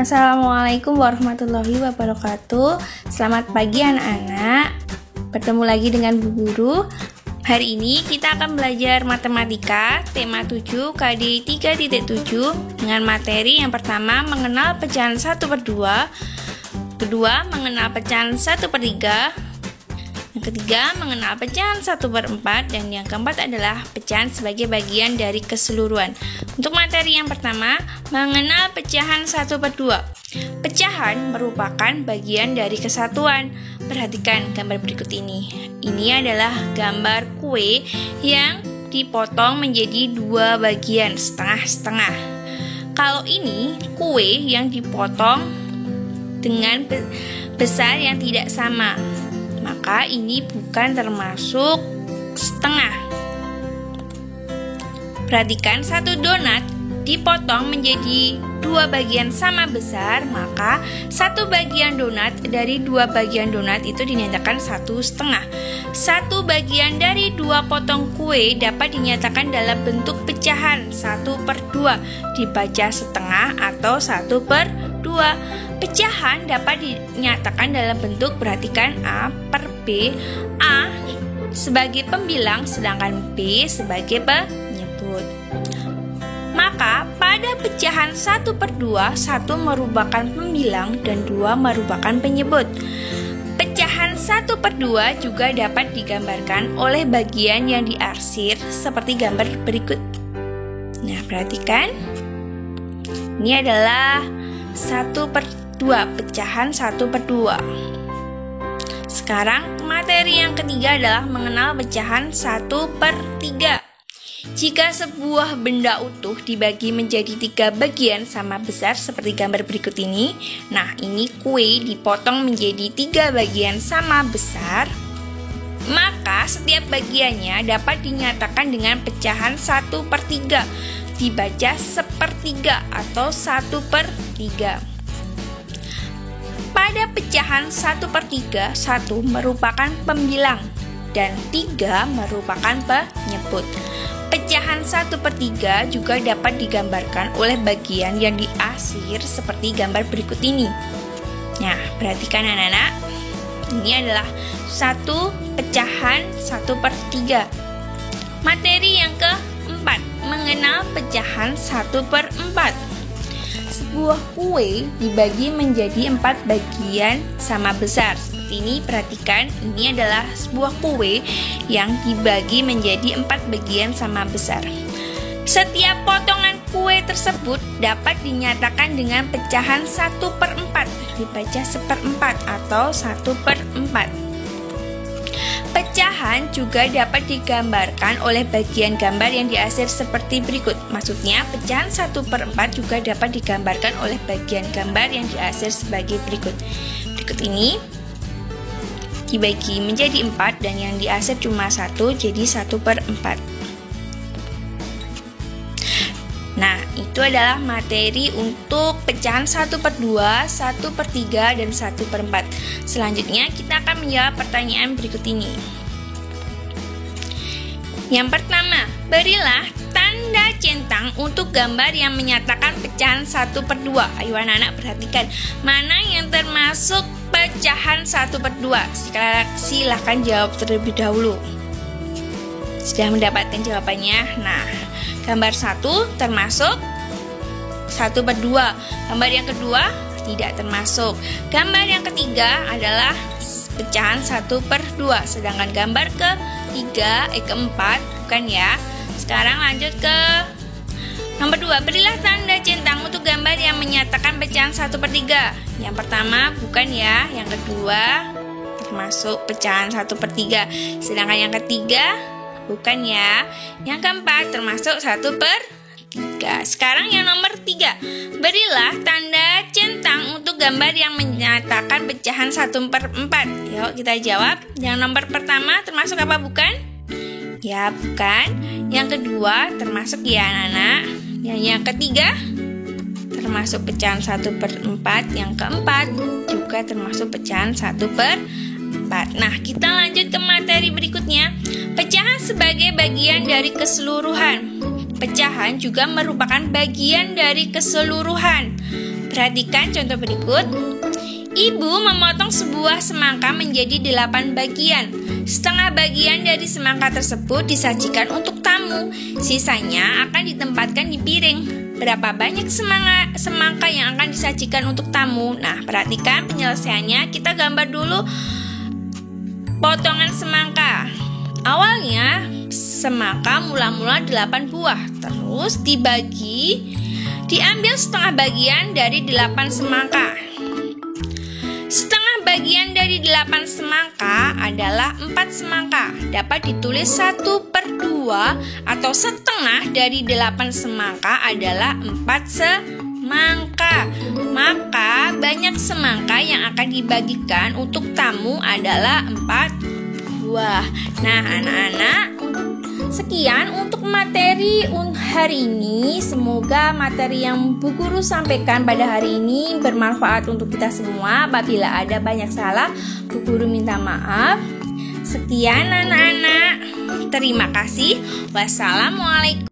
Assalamualaikum warahmatullahi wabarakatuh. Selamat pagi anak-anak. Bertemu lagi dengan Bu Guru. Hari ini kita akan belajar matematika tema 7 KD 3.7 dengan materi yang pertama mengenal pecahan 1/2, kedua mengenal pecahan 1/3, yang ketiga mengenal pecahan 1/4, dan yang keempat adalah pecahan sebagai bagian dari keseluruhan. Untuk materi yang pertama, mengenal pecahan 1/2. Pecahan merupakan bagian dari kesatuan. Perhatikan gambar berikut ini. Ini adalah gambar kue yang dipotong menjadi dua bagian setengah-setengah. Kalau ini kue yang dipotong dengan besar yang tidak sama, maka ini bukan termasuk setengah. Perhatikan, satu donat dipotong menjadi dua bagian sama besar, maka satu bagian donat dari dua bagian donat itu dinyatakan 1/2. Satu bagian dari dua potong kue dapat dinyatakan dalam bentuk pecahan 1/2, dibaca setengah atau 1/2. Pecahan dapat dinyatakan dalam bentuk, perhatikan, A per B, A sebagai pembilang sedangkan B sebagai penyebut. Maka pada pecahan 1/2, 1 merupakan pembilang dan 2 merupakan penyebut. Pecahan 1/2 juga dapat digambarkan oleh bagian yang diarsir seperti gambar berikut. Nah, perhatikan. Ini adalah 1/2, pecahan 1/2. Sekarang materi yang ketiga adalah mengenal pecahan 1/3. Jika sebuah benda utuh dibagi menjadi 3 bagian sama besar seperti gambar berikut ini, nah ini kue dipotong menjadi 3 bagian sama besar, maka setiap bagiannya dapat dinyatakan dengan pecahan 1/3, dibaca 1/3 atau 1/3. Pada pecahan 1/3, 1 merupakan pembilang dan 3 merupakan penyebut. Pecahan 1/3 juga dapat digambarkan oleh bagian yang diarsir seperti gambar berikut ini. Nah, perhatikan anak-anak. Ini adalah satu pecahan 1/3. Materi yang keempat, mengenal pecahan 1/4. Sebuah kue dibagi menjadi 4 bagian sama besar. Ini perhatikan, ini adalah sebuah kue yang dibagi menjadi 4 bagian sama besar. Setiap potongan kue tersebut dapat dinyatakan dengan pecahan 1/4, dibaca 1/4 atau 1/4. Pecahan juga dapat digambarkan oleh bagian gambar yang diarsir seperti berikut. Maksudnya, pecahan 1/4 juga dapat digambarkan oleh bagian gambar yang diarsir sebagai berikut. Berikut ini dibagi menjadi 4 dan yang diarsir cuma 1, jadi 1/4. Nah, itu adalah materi untuk pecahan 1/2, 1/3, dan 1/4. Selanjutnya kita akan menjawab pertanyaan berikut ini. Yang pertama, berilah tanda centang untuk gambar yang menyatakan pecahan 1/2. Ayo anak-anak perhatikan, mana yang termasuk pecahan 1/2? Silahkan jawab terlebih dahulu. Sudah mendapatkan jawabannya? Nah, gambar 1 termasuk 1/2. Gambar yang kedua tidak termasuk. Gambar yang ketiga adalah pecahan 1/2. Sedangkan gambar keempat bukan ya. Sekarang lanjut ke nomor 2. Berilah tanda centang untuk gambar yang menyatakan pecahan 1/3. Yang pertama bukan ya, yang kedua termasuk pecahan 1/3. Sedangkan yang ketiga bukan ya, yang keempat termasuk 1/3. Sekarang yang nomor 3. Berilah tanda centang untuk gambar yang menyatakan pecahan 1/4. Yuk kita jawab. Yang nomor pertama termasuk apa, bukan? Ya, bukan. Yang kedua termasuk ya anak-anak. Yang ketiga termasuk pecahan 1/4. Yang keempat juga termasuk pecahan 1/4. Nah, kita lanjut ke materi berikutnya. Pecahan sebagai bagian dari keseluruhan. Pecahan juga merupakan bagian dari keseluruhan. Perhatikan contoh berikut. Ibu memotong sebuah semangka menjadi 8 bagian. Setengah bagian dari semangka tersebut disajikan untuk tamu. Sisanya akan ditempatkan di piring. Berapa banyak semangka yang akan disajikan untuk tamu? Nah, perhatikan penyelesaiannya. Kita gambar dulu potongan semangka. Awalnya semangka mula-mula 8 buah. Terus diambil setengah bagian dari 8 semangka. Setengah bagian dari 8 semangka adalah 4 semangka. Dapat ditulis 1/2 atau setengah dari 8 semangka adalah 4 semangka. Maka banyak semangka yang akan dibagikan untuk tamu adalah 4 buah. Nah, anak-anak, sekian untuk materi hari ini. Semoga materi yang Bu Guru sampaikan pada hari ini bermanfaat untuk kita semua. Apabila ada banyak salah, Bu Guru minta maaf. Sekian anak-anak. Terima kasih. Wassalamualaikum.